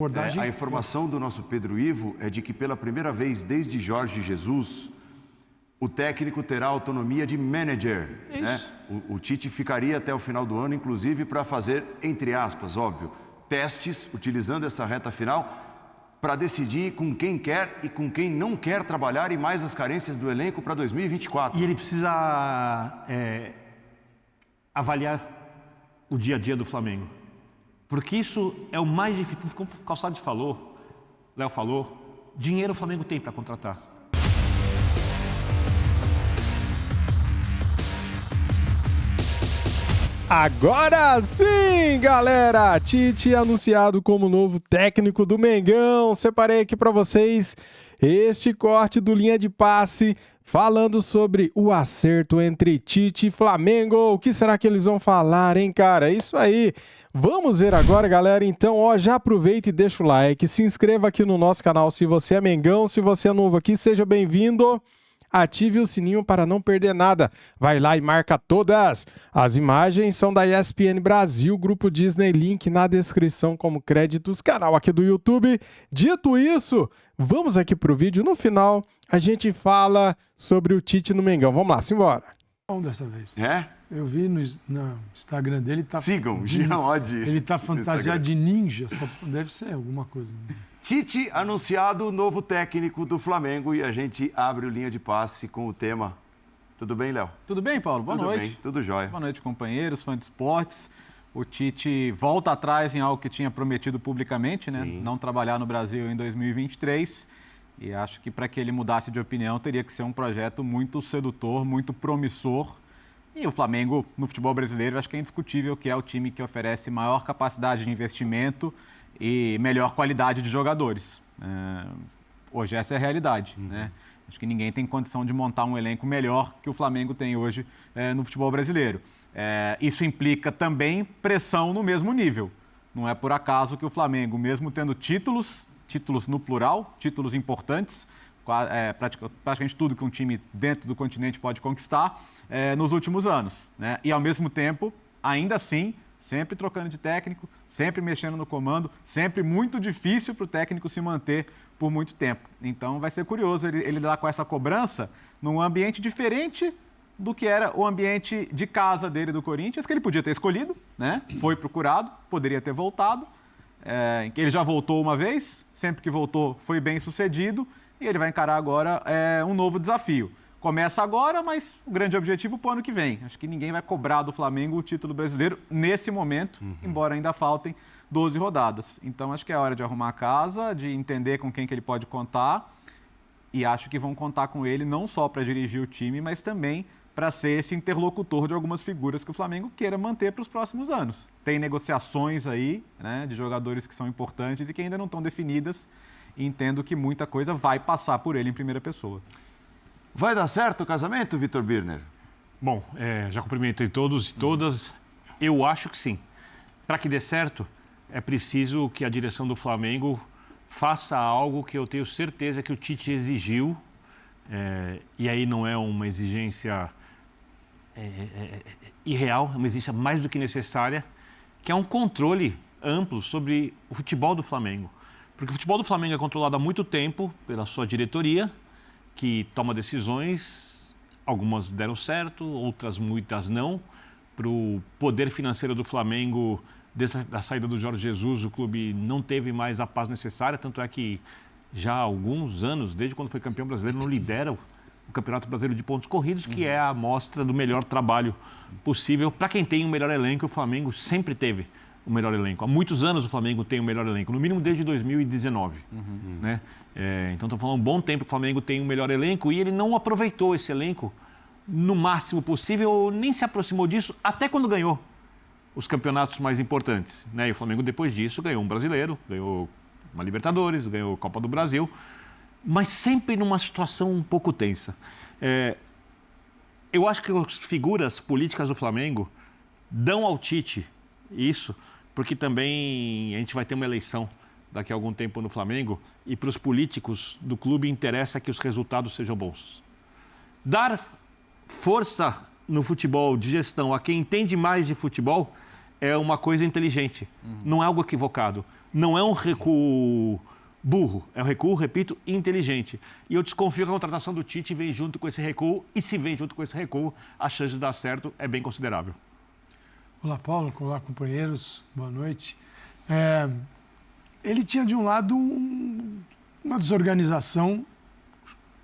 A informação do nosso Pedro Ivo é de que pela primeira vez desde Jorge Jesus, o técnico terá autonomia de manager. Né? O Tite ficaria até o final do ano, inclusive, para fazer, entre aspas, óbvio, testes, utilizando essa reta final, para decidir com quem quer e com quem não quer trabalhar e mais as carências do elenco para 2024. E ele precisa avaliar o dia a dia do Flamengo. Porque isso é o mais difícil. Como o Calçado falou, Léo falou, dinheiro o Flamengo tem para contratar. Agora sim, galera! Tite anunciado como novo técnico do Mengão. Separei aqui para vocês este corte do Linha de Passe falando sobre o acerto entre Tite e Flamengo. O que será que eles vão falar, hein, cara? Isso aí! Vamos ver agora, galera. Então, já aproveita e deixa o like, se inscreva aqui no nosso canal se você é Mengão, se você é novo aqui, seja bem-vindo. Ative o sininho para não perder nada. Vai lá e marca todas. As imagens são da ESPN Brasil, Grupo Disney, link na descrição como créditos, canal aqui do YouTube. Dito isso, vamos aqui pro vídeo. No final, a gente fala sobre o Tite no Mengão. Vamos lá, simbora. Bom dessa vez. É? Eu vi no Instagram dele. Sigam, Jean Oddi. Ele tá fantasiado de ninja, só deve ser alguma coisa. Tite anunciado novo técnico do Flamengo e a gente abre o Linha de Passe com o tema. Tudo bem, Léo? Tudo bem, Paulo? Boa noite. Tudo bem, tudo jóia. Boa noite, companheiros, fãs de esportes. O Tite volta atrás em algo que tinha prometido publicamente, né? Não trabalhar no Brasil em 2023. E acho que para que ele mudasse de opinião teria que ser um projeto muito sedutor, muito promissor. E o Flamengo, no futebol brasileiro, acho que é indiscutível que é o time que oferece maior capacidade de investimento e melhor qualidade de jogadores. Hoje essa é a realidade, né? Acho que ninguém tem condição de montar um elenco melhor que o Flamengo tem hoje no futebol brasileiro. Isso implica também pressão no mesmo nível. Não é por acaso que o Flamengo, mesmo tendo títulos no plural, títulos importantes, praticamente tudo que um time dentro do continente pode conquistar nos últimos anos, né? E ao mesmo tempo, ainda assim, sempre trocando de técnico, sempre mexendo no comando, sempre muito difícil para o técnico se manter por muito tempo. Então vai ser curioso ele lidar com essa cobrança num ambiente diferente do que era o ambiente de casa dele do Corinthians, que ele podia ter escolhido, né? Foi procurado, poderia ter voltado. Ele já voltou uma vez, sempre que voltou foi bem sucedido e ele vai encarar agora um novo desafio. Começa agora, mas o grande objetivo para o ano que vem. Acho que ninguém vai cobrar do Flamengo o título brasileiro nesse momento, embora ainda faltem 12 rodadas. Então, acho que é hora de arrumar a casa, de entender com quem que ele pode contar. E acho que vão contar com ele não só para dirigir o time, mas também para ser esse interlocutor de algumas figuras que o Flamengo queira manter para os próximos anos. Tem negociações aí, né, de jogadores que são importantes e que ainda não estão definidas. E entendo que muita coisa vai passar por ele em primeira pessoa. Vai dar certo o casamento, Vitor Birner? Bom, já cumprimentei todos e todas. Eu acho que sim. Para que dê certo, é preciso que a direção do Flamengo faça algo que eu tenho certeza que o Tite exigiu. E aí não é uma exigência irreal, é uma exigência mais do que necessária, que é um controle amplo sobre o futebol do Flamengo. Porque o futebol do Flamengo é controlado há muito tempo pela sua diretoria, que toma decisões, algumas deram certo, outras muitas não. Para o poder financeiro do Flamengo, da saída do Jorge Jesus, o clube não teve mais a paz necessária, tanto é que já há alguns anos, desde quando foi campeão brasileiro, não lidera o Campeonato Brasileiro de Pontos Corridos, que é a amostra do melhor trabalho possível. Para quem tem o melhor elenco, o Flamengo sempre teve o melhor elenco. Há muitos anos o Flamengo tem o melhor elenco, no mínimo desde 2019. Né? Então, estamos falando um bom tempo que o Flamengo tem o melhor elenco e ele não aproveitou esse elenco no máximo possível, ou nem se aproximou disso, até quando ganhou os campeonatos mais importantes. Né? E o Flamengo, depois disso, ganhou um brasileiro, ganhou uma Libertadores, ganhou a Copa do Brasil, mas sempre numa situação um pouco tensa. Eu acho que as figuras políticas do Flamengo dão ao Tite isso, porque também a gente vai ter uma eleição daqui a algum tempo no Flamengo e para os políticos do clube interessa que os resultados sejam bons. Dar força no futebol de gestão a quem entende mais de futebol é uma coisa inteligente, não é algo equivocado. não é um recuo burro, é um recuo, repito, inteligente. E eu desconfio que a contratação do Tite vem junto com esse recuo, e se vem junto com esse recuo, a chance de dar certo é bem considerável. Olá, Paulo. Olá, companheiros. Boa noite. Ele tinha, de um lado, uma desorganização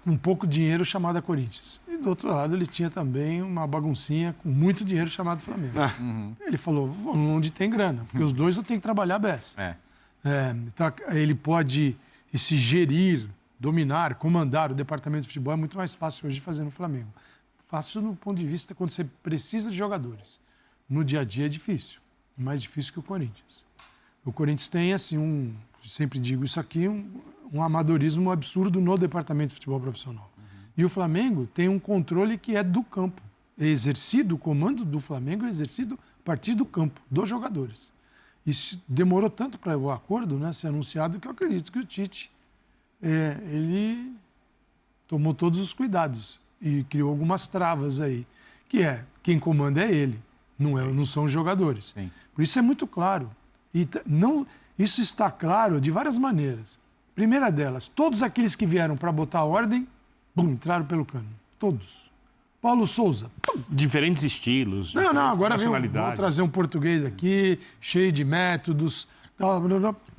com um pouco dinheiro chamada Corinthians. E, do outro lado, ele tinha também uma baguncinha com muito dinheiro chamado Flamengo. Ele falou, onde tem grana, porque os dois não tem que trabalhar a beça. Então, ele pode se gerir, dominar, comandar o departamento de futebol é muito mais fácil hoje de fazer no Flamengo. Fácil no ponto de vista quando você precisa de jogadores. No dia a dia é difícil, é mais difícil que o Corinthians. O Corinthians tem, assim, sempre digo isso aqui, um amadorismo absurdo no departamento de futebol profissional. E o Flamengo tem um controle que é do campo. É exercido, o comando do Flamengo é exercido a partir do campo, dos jogadores. Isso demorou tanto para o acordo, né, ser anunciado, que eu acredito que o Tite ele tomou todos os cuidados e criou algumas travas aí, que quem comanda é ele, não são os jogadores. Sim. Por isso é muito claro. E isso está claro de várias maneiras. Primeira delas, todos aqueles que vieram para botar ordem, entraram pelo cano. Todos. Paulo Souza. Diferentes estilos, Não, agora vou nacionalidades. trazer um português aqui, cheio de métodos.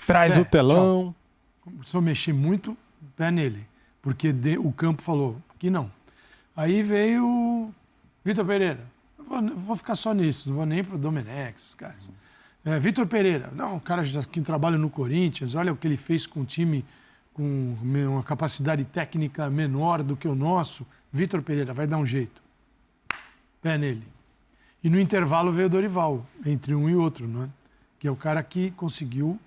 Traz o telão. Começou a mexer muito pé nele, porque o campo falou que não. Aí veio o Vitor Pereira. Vou ficar só nisso, não vou nem para o Domenech, esses caras. Vitor Pereira, não, um cara que trabalha no Corinthians, olha o que ele fez com um time com uma capacidade técnica menor do que o nosso. Vitor Pereira, vai dar um jeito. Pé nele. E no intervalo veio o Dorival, entre um e outro, não é? Que é o cara que conseguiu,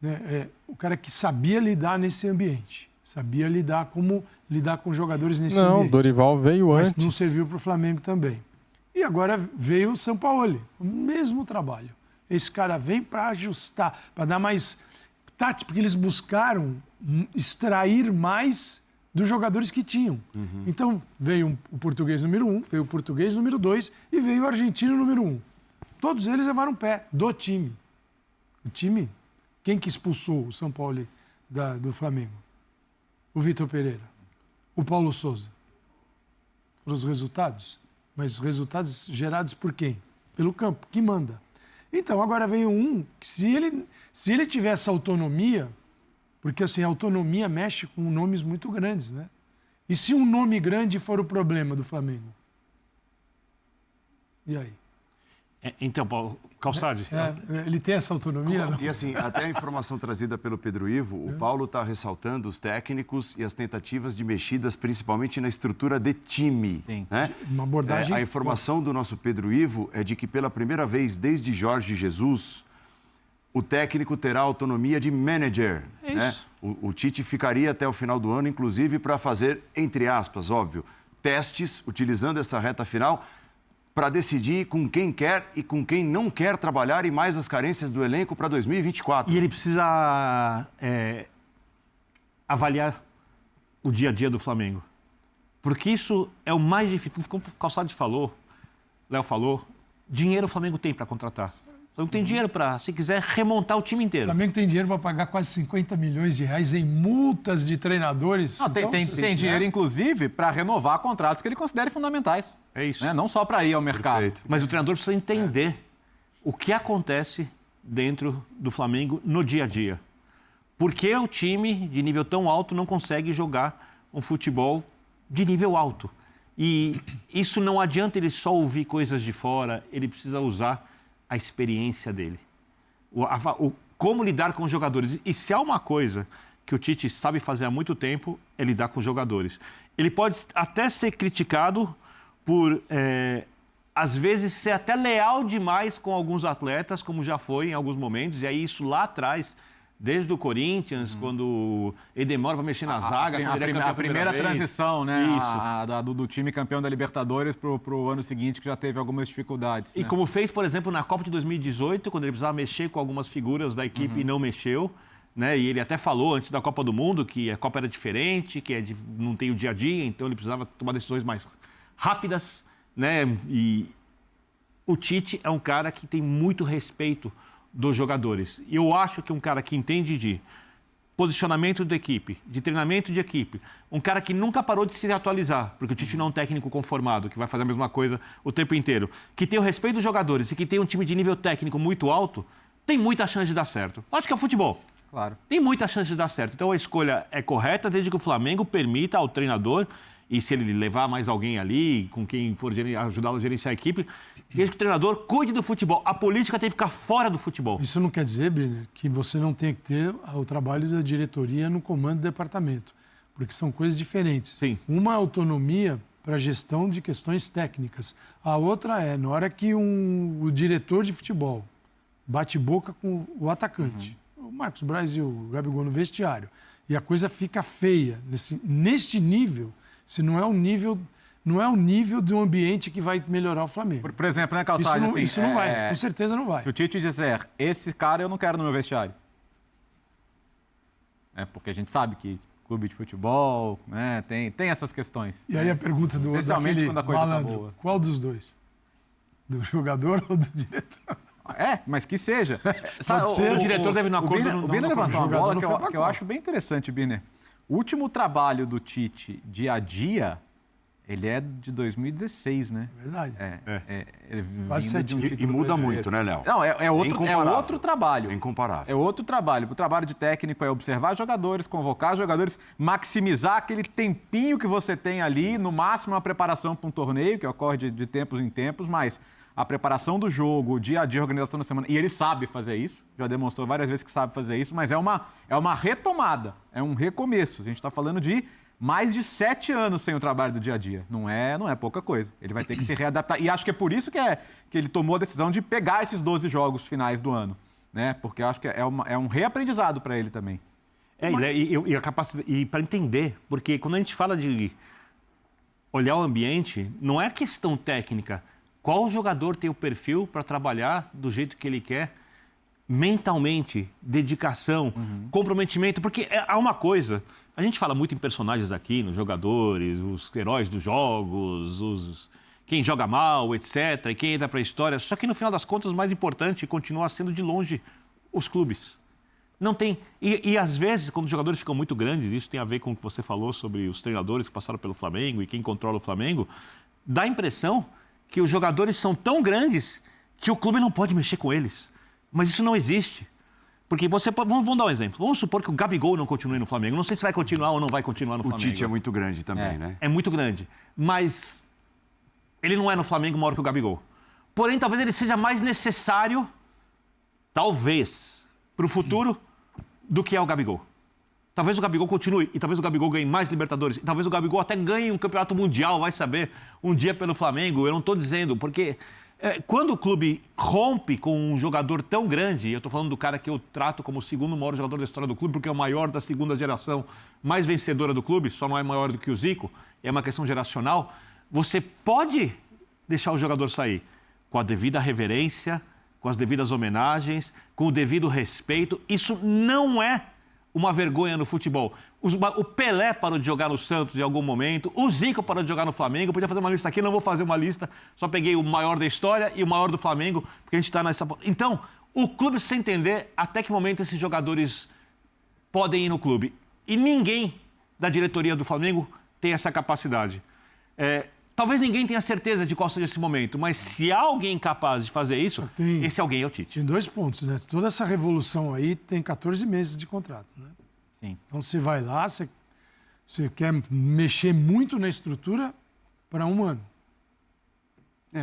né, o cara que sabia lidar nesse ambiente. Sabia lidar com jogadores nesse ambiente. Não, o Dorival veio antes. Mas não serviu para o Flamengo também. E agora veio o Sampaoli, o mesmo trabalho. Esse cara vem para ajustar, para dar mais tática, porque eles buscaram extrair mais dos jogadores que tinham. Então, veio o português número 1, veio o português número 2 e veio o argentino número 1. Todos eles levaram pé do time. O time, quem que expulsou o Sampaoli do Flamengo? O Vitor Pereira. O Paulo Souza. Foram os resultados. Mas resultados gerados por quem? Pelo campo, que manda. Então, agora veio um que se ele tiver essa autonomia, porque assim, a autonomia mexe com nomes muito grandes, né? E se um nome grande for o problema do Flamengo? E aí? Então, Paulo, Calçade. Ele tem essa autonomia? Não? E assim, até a informação trazida pelo Pedro Ivo, o Paulo está ressaltando os técnicos e as tentativas de mexidas, principalmente na estrutura de time. Sim. Né? Uma abordagem A informação do nosso Pedro Ivo é de que pela primeira vez desde Jorge Jesus, o técnico terá autonomia de manager. Né? O Tite ficaria até o final do ano, inclusive, para fazer, entre aspas, óbvio, testes, utilizando essa reta final, para decidir com quem quer e com quem não quer trabalhar e mais as carências do elenco para 2024. E ele precisa avaliar o dia a dia do Flamengo. Porque isso é o mais difícil. Como o Calçade falou, Léo falou, dinheiro o Flamengo tem para contratar. O Flamengo tem dinheiro para, se quiser, remontar o time O inteiro. Flamengo tem dinheiro para pagar quase 50 milhões de reais em multas de treinadores. Não, tem dinheiro, inclusive, para renovar contratos que ele considere fundamentais. É isso. Né? Não só para ir ao mercado. Perfeito. Mas o treinador precisa entender o que acontece dentro do Flamengo no dia a dia. Por que o time de nível tão alto não consegue jogar um futebol de nível alto? E isso não adianta ele só ouvir coisas de fora, ele precisa usar a experiência dele. Como lidar com os jogadores. E se há uma coisa que o Tite sabe fazer há muito tempo, é lidar com os jogadores. Ele pode até ser criticado por, às vezes, ser até leal demais com alguns atletas, como já foi em alguns momentos, e aí isso lá atrás, desde o Corinthians, quando ele demora para mexer na zaga. A primeira transição, né? Isso. Do time campeão da Libertadores para o ano seguinte, que já teve algumas dificuldades. E né? como fez, por exemplo, na Copa de 2018, quando ele precisava mexer com algumas figuras da equipe e não mexeu. Né? E ele até falou antes da Copa do Mundo que a Copa era diferente, que não tem o dia a dia, então ele precisava tomar decisões mais rápidas. Né? E o Tite é um cara que tem muito respeito dos jogadores. E eu acho que um cara que entende de posicionamento da equipe, de treinamento de equipe, um cara que nunca parou de se atualizar, porque o Tite não é um técnico conformado, que vai fazer a mesma coisa o tempo inteiro, que tem o respeito dos jogadores e que tem um time de nível técnico muito alto, tem muita chance de dar certo. Acho que é o futebol. Claro. Tem muita chance de dar certo. Então a escolha é correta desde que o Flamengo permita ao treinador, e se ele levar mais alguém ali, com quem for ajudá-lo a gerenciar a equipe, desde que o treinador cuide do futebol. A política tem que ficar fora do futebol. Isso não quer dizer, Brenner, que você não tem que ter o trabalho da diretoria no comando do departamento, porque são coisas diferentes. Sim. Uma é autonomia para a gestão de questões técnicas. A outra é, na hora que o diretor de futebol bate boca com o atacante, o Marcos Braz e o Gabigol no vestiário, e a coisa fica feia neste nível, se não é o nível de um ambiente que vai melhorar o Flamengo. Por exemplo, né, Calçade? Isso não vai, com certeza não vai. Se o Tite disser, esse cara eu não quero no meu vestiário. Porque a gente sabe que clube de futebol, né, tem essas questões. E aí a pergunta do especialmente quando a coisa tá boa. Qual dos dois? Do jogador ou do diretor? Mas que seja. O diretor deve no acordo. O Biner levantou uma bola que eu acho bem interessante, Biner. O último trabalho do Tite dia a dia, ele é de 2016, né? Verdade. Quase 7 anos. E muda muito, né, Léo? Não, é outro trabalho. É incomparável. É outro trabalho. O trabalho de técnico é observar jogadores, convocar jogadores, maximizar aquele tempinho que você tem ali, no máximo uma preparação para um torneio, que ocorre de tempos em tempos, mas a preparação do jogo, o dia a dia, a organização da semana, e ele sabe fazer isso, já demonstrou várias vezes que sabe fazer isso, mas é uma retomada, é um recomeço. A gente está falando de mais de 7 anos sem o trabalho do dia a dia. Não é pouca coisa. Ele vai ter que se readaptar. E acho que é por isso que ele tomou a decisão de pegar esses 12 jogos finais do ano, né? Porque eu acho que é um reaprendizado para ele também. E a capacidade, e para entender, porque quando a gente fala de olhar o ambiente, não é questão técnica. Qual jogador tem o perfil para trabalhar do jeito que ele quer, mentalmente, dedicação, comprometimento? Porque há uma coisa, a gente fala muito em personagens aqui, nos jogadores, os heróis dos jogos, quem joga mal, etc., e quem entra para a história. Só que no final das contas, o mais importante continua sendo de longe os clubes. Não tem. E às vezes, quando os jogadores ficam muito grandes, isso tem a ver com o que você falou sobre os treinadores que passaram pelo Flamengo e quem controla o Flamengo, dá a impressão que os jogadores são tão grandes que o clube não pode mexer com eles. Mas isso não existe. Porque vamos dar um exemplo. Vamos supor que o Gabigol não continue no Flamengo. Não sei se vai continuar ou não vai continuar no Flamengo. O Tite é muito grande também, né? É muito grande. Mas ele não é no Flamengo maior que o Gabigol. Porém, talvez ele seja mais necessário, talvez, para o futuro do que é o Gabigol. Talvez o Gabigol continue, e talvez o Gabigol ganhe mais Libertadores, e talvez o Gabigol até ganhe um campeonato mundial, vai saber, um dia pelo Flamengo. Eu não estou dizendo, porque quando o clube rompe com um jogador tão grande, e eu estou falando do cara que eu trato como o segundo maior jogador da história do clube, porque é o maior da segunda geração, mais vencedora do clube, só não é maior do que o Zico, é uma questão geracional, você pode deixar o jogador sair com a devida reverência, com as devidas homenagens, com o devido respeito. Isso não é uma vergonha no futebol. O Pelé parou de jogar no Santos em algum momento, o Zico parou de jogar no Flamengo. Eu podia fazer uma lista aqui, não vou fazer uma lista, só peguei o maior da história e o maior do Flamengo, porque a gente está nessa... Então, o clube precisa entender até que momento esses jogadores podem ir no clube. E ninguém da diretoria do Flamengo tem essa capacidade. Talvez ninguém tenha certeza de qual seja esse momento, mas se há alguém capaz de fazer isso, esse alguém é o Tite. Tem 2 pontos, né? Toda essa revolução aí tem 14 meses de contrato, né? Sim. Então você vai lá, você quer mexer muito na estrutura para 1 ano.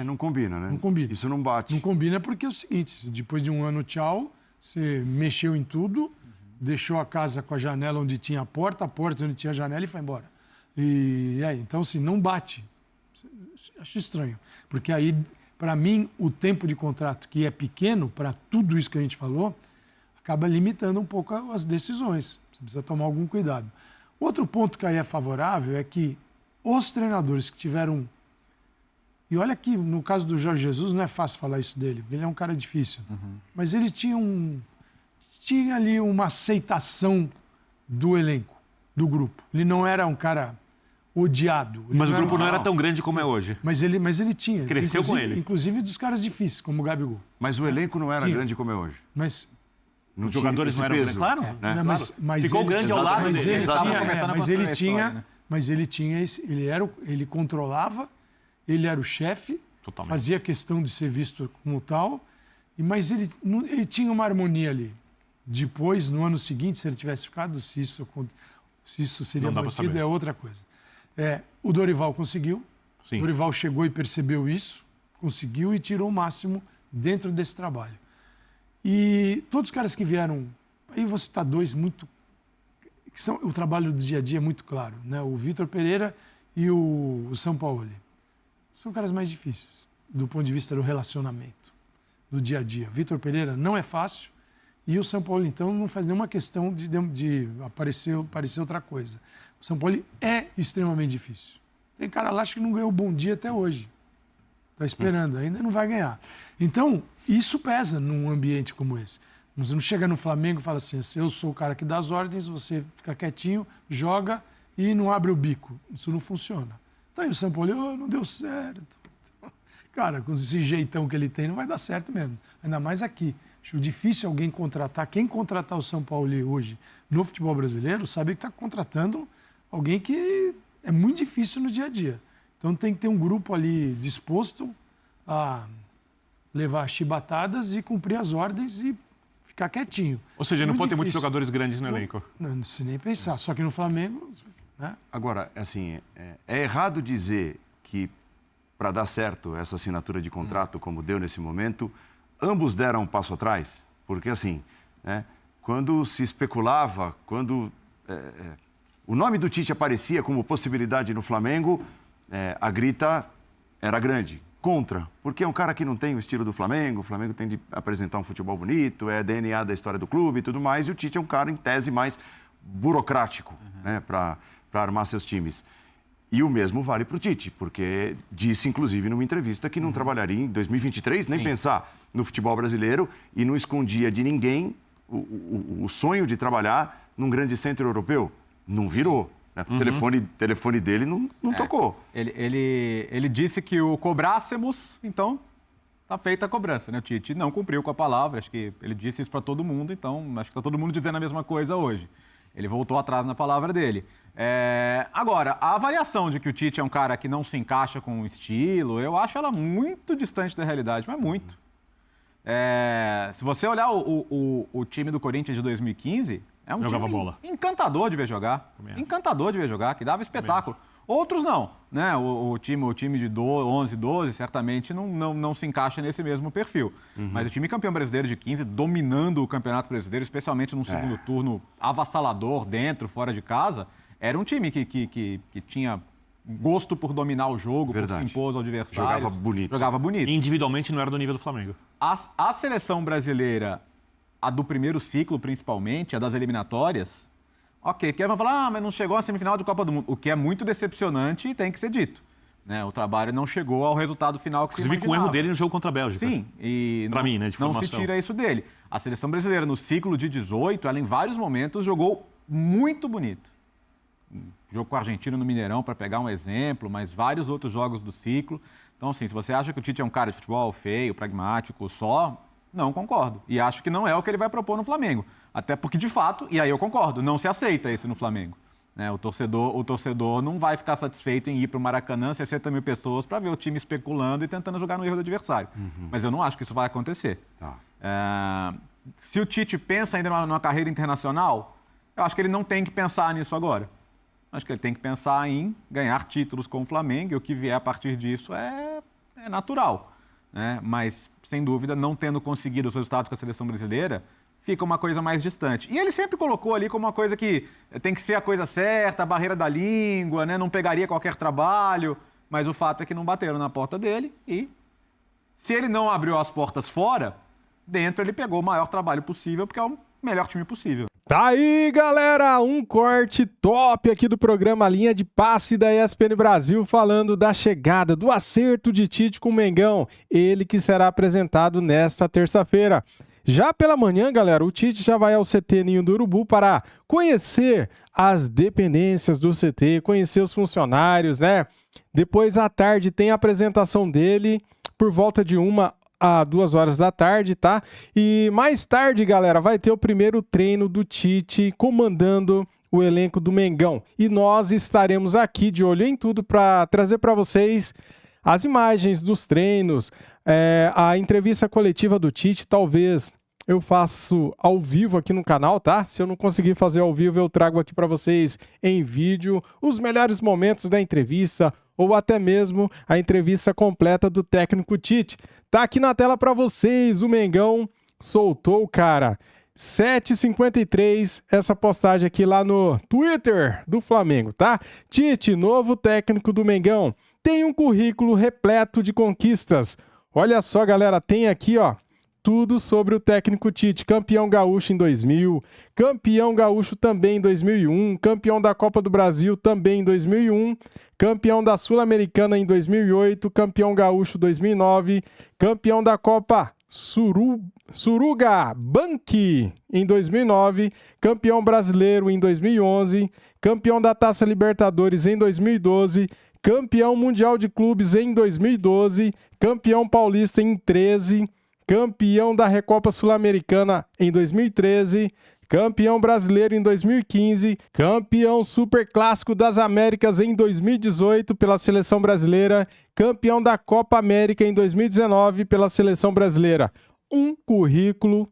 Não combina, né? Não combina. Isso não bate. Não combina porque é o seguinte, depois de 1 ano, tchau, você mexeu em tudo, deixou a casa com a janela onde tinha a porta onde tinha a janela e foi embora. Então, assim, não bate. Acho estranho, porque aí, para mim, o tempo de contrato, que é pequeno, para tudo isso que a gente falou, acaba limitando um pouco as decisões. Você precisa tomar algum cuidado. Outro ponto que aí é favorável é que os treinadores que tiveram... E olha que, no caso do Jorge Jesus, não é fácil falar isso dele, ele é um cara difícil. Mas eles tinha ali uma aceitação do elenco, do grupo. Ele não era um cara odiado. Mas o grupo não era tão grande como é hoje. Mas ele tinha. Cresceu com ele. Inclusive dos caras difíceis, como o Gabigol. Mas o elenco não era grande como é hoje. Mas Não Os jogadores não eram peso, claro, né? não, mas ficou ele, grande ao lado dele. Mas ele tinha ele controlava, ele era o chefe, Totalmente. fazia questão de ser visto como tal, mas ele tinha uma harmonia ali. Depois, no ano seguinte, se ele tivesse ficado, se isso seria Não dá pra mantido, saber. é outra coisa. O Dorival conseguiu, Sim. o Dorival chegou e percebeu isso, conseguiu e tirou o máximo dentro desse trabalho. E todos os caras que vieram, aí eu vou citar dois muito, que são o trabalho do dia a dia é muito claro, né? O Vitor Pereira e o Sampaoli. São caras mais difíceis, do ponto de vista do relacionamento, do dia a dia. Vitor Pereira não é fácil e o Sampaoli, então, não faz nenhuma questão de parecer outra coisa. O Sampaoli é extremamente difícil. Tem cara lá acho que não ganhou o Bom Dia até hoje. Está esperando, ainda não vai ganhar. Então, isso pesa num ambiente como esse. Você não chega no Flamengo e fala assim, eu sou o cara que dá as ordens, você fica quietinho, joga e não abre o bico. Isso não funciona. Então aí o Sampaoli, não deu certo. Cara, com esse jeitão que ele tem, não vai dar certo mesmo. Ainda mais aqui. Acho difícil alguém contratar. Quem contratar o Sampaoli hoje no futebol brasileiro sabe que está contratando alguém que é muito difícil no dia a dia. Então tem que ter um grupo ali disposto a levar chibatadas e cumprir as ordens e ficar quietinho. Ou seja, não Muito pode ter muitos difícil. jogadores grandes no elenco. Não sei nem pensar. Só que no Flamengo, né? Agora, assim, é errado dizer que para dar certo essa assinatura de contrato, como deu nesse momento, ambos deram um passo atrás? Porque, assim, né, quando se especulava, quando o nome do Tite aparecia como possibilidade no Flamengo, a grita era grande. Contra, porque é um cara que não tem o estilo do Flamengo, o Flamengo tem de apresentar um futebol bonito, é DNA da história do clube e tudo mais, e o Tite é um cara, em tese, mais burocrático, né, para armar seus times. E o mesmo vale para o Tite, porque disse, inclusive, numa entrevista que não trabalharia em 2023, nem pensar no futebol brasileiro, e não escondia de ninguém o sonho de trabalhar num grande centro europeu. Não virou. Né? O telefone dele não tocou. Ele disse que o cobrássemos, então está feita a cobrança. Né? O Tite não cumpriu com a palavra, acho que ele disse isso para todo mundo, então acho que está todo mundo dizendo a mesma coisa hoje. Ele voltou atrás na palavra dele. Agora, a avaliação de que o Tite é um cara que não se encaixa com o estilo, eu acho ela muito distante da realidade, mas muito. Se você olhar o time do Corinthians de 2015, é um Jogava time bola. encantador de ver jogar. Encantador de ver jogar, que dava espetáculo. Outros não, né? O time de 11, 12, certamente não se encaixa nesse mesmo perfil. Mas o time campeão brasileiro de 15, dominando o Campeonato Brasileiro, especialmente num segundo turno avassalador, dentro, fora de casa, era um time que tinha gosto por dominar o jogo, por se impor aos adversários. Jogava bonito. Individualmente não era do nível do Flamengo. A seleção brasileira, a do primeiro ciclo principalmente, a das eliminatórias, ok, porque vai falar, mas não chegou à semifinal de Copa do Mundo, o que é muito decepcionante e tem que ser dito. Né? O trabalho não chegou ao resultado final que se imaginava. Inclusive com o erro dele no jogo contra a Bélgica. Sim, e pra mim, né, de não formação. se tira isso dele. A seleção brasileira, no ciclo de 18, ela em vários momentos jogou muito bonito. Jogo com a Argentina no Mineirão, para pegar um exemplo, mas vários outros jogos do ciclo. Então, assim, se você acha que o Tite é um cara de futebol feio, pragmático, não concordo. E acho que não é o que ele vai propor no Flamengo. Até porque, de fato, e aí eu concordo, não se aceita esse no Flamengo. Né? O torcedor não vai ficar satisfeito em ir para o Maracanã, 60 mil pessoas, para ver o time especulando e tentando jogar no erro do adversário. Mas eu não acho que isso vai acontecer. Se o Tite pensa ainda numa carreira internacional, eu acho que ele não tem que pensar nisso agora. Acho que ele tem que pensar em ganhar títulos com o Flamengo, e o que vier a partir disso é natural. Né? Mas, sem dúvida, não tendo conseguido os resultados com a seleção brasileira, fica uma coisa mais distante. E ele sempre colocou ali como uma coisa que tem que ser a coisa certa, a barreira da língua, né? Não pegaria qualquer trabalho, mas o fato é que não bateram na porta dele e, se ele não abriu as portas fora, dentro ele pegou o maior trabalho possível, porque é o melhor time possível. Tá aí, galera, um corte top aqui do programa Linha de Passe da ESPN Brasil, falando da chegada, do acerto de Tite com o Mengão, ele que será apresentado nesta terça-feira. Já pela manhã, galera, o Tite já vai ao CT Ninho do Urubu para conhecer as dependências do CT, conhecer os funcionários, né? Depois, à tarde, tem a apresentação dele por volta de 1 a 2 horas da tarde, tá? E mais tarde, galera, vai ter o primeiro treino do Tite comandando o elenco do Mengão. E nós estaremos aqui de olho em tudo para trazer para vocês as imagens dos treinos, a entrevista coletiva do Tite. Talvez eu faço ao vivo aqui no canal, tá? Se eu não conseguir fazer ao vivo, eu trago aqui para vocês em vídeo os melhores momentos da entrevista ou até mesmo a entrevista completa do técnico Tite. Tá aqui na tela para vocês, o Mengão soltou, cara, 7h53, essa postagem aqui lá no Twitter do Flamengo, tá? Tite, novo técnico do Mengão, tem um currículo repleto de conquistas. Olha só, galera, tem aqui, ó, tudo sobre o técnico Tite. Campeão gaúcho em 2000, campeão gaúcho também em 2001, campeão da Copa do Brasil também em 2001, campeão da Sul-Americana em 2008, campeão gaúcho 2009, campeão da Copa Suruga Banqui em 2009, campeão brasileiro em 2011, campeão da Taça Libertadores em 2012, campeão mundial de clubes em 2012, campeão paulista em 2013, campeão da Recopa Sul-Americana em 2013, campeão brasileiro em 2015, campeão Superclássico das Américas em 2018 pela Seleção Brasileira, campeão da Copa América em 2019 pela Seleção Brasileira. Um currículo.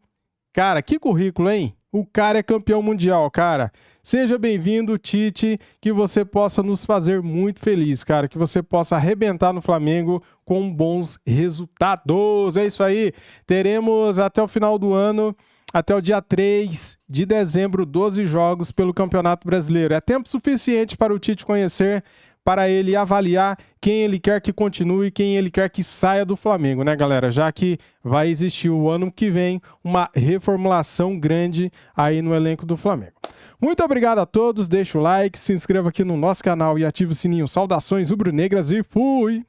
Cara, que currículo, hein? O cara é campeão mundial, cara. Seja bem-vindo, Tite, que você possa nos fazer muito feliz, cara, que você possa arrebentar no Flamengo com bons resultados. É isso aí. Teremos até o final do ano, até o dia 3 de dezembro, 12 jogos pelo Campeonato Brasileiro. É tempo suficiente para o Tite conhecer, para ele avaliar quem ele quer que continue e quem ele quer que saia do Flamengo, né, galera? Já que vai existir o ano que vem uma reformulação grande aí no elenco do Flamengo. Muito obrigado a todos, deixa o like, se inscreva aqui no nosso canal e ative o sininho. Saudações rubro-negras e fui!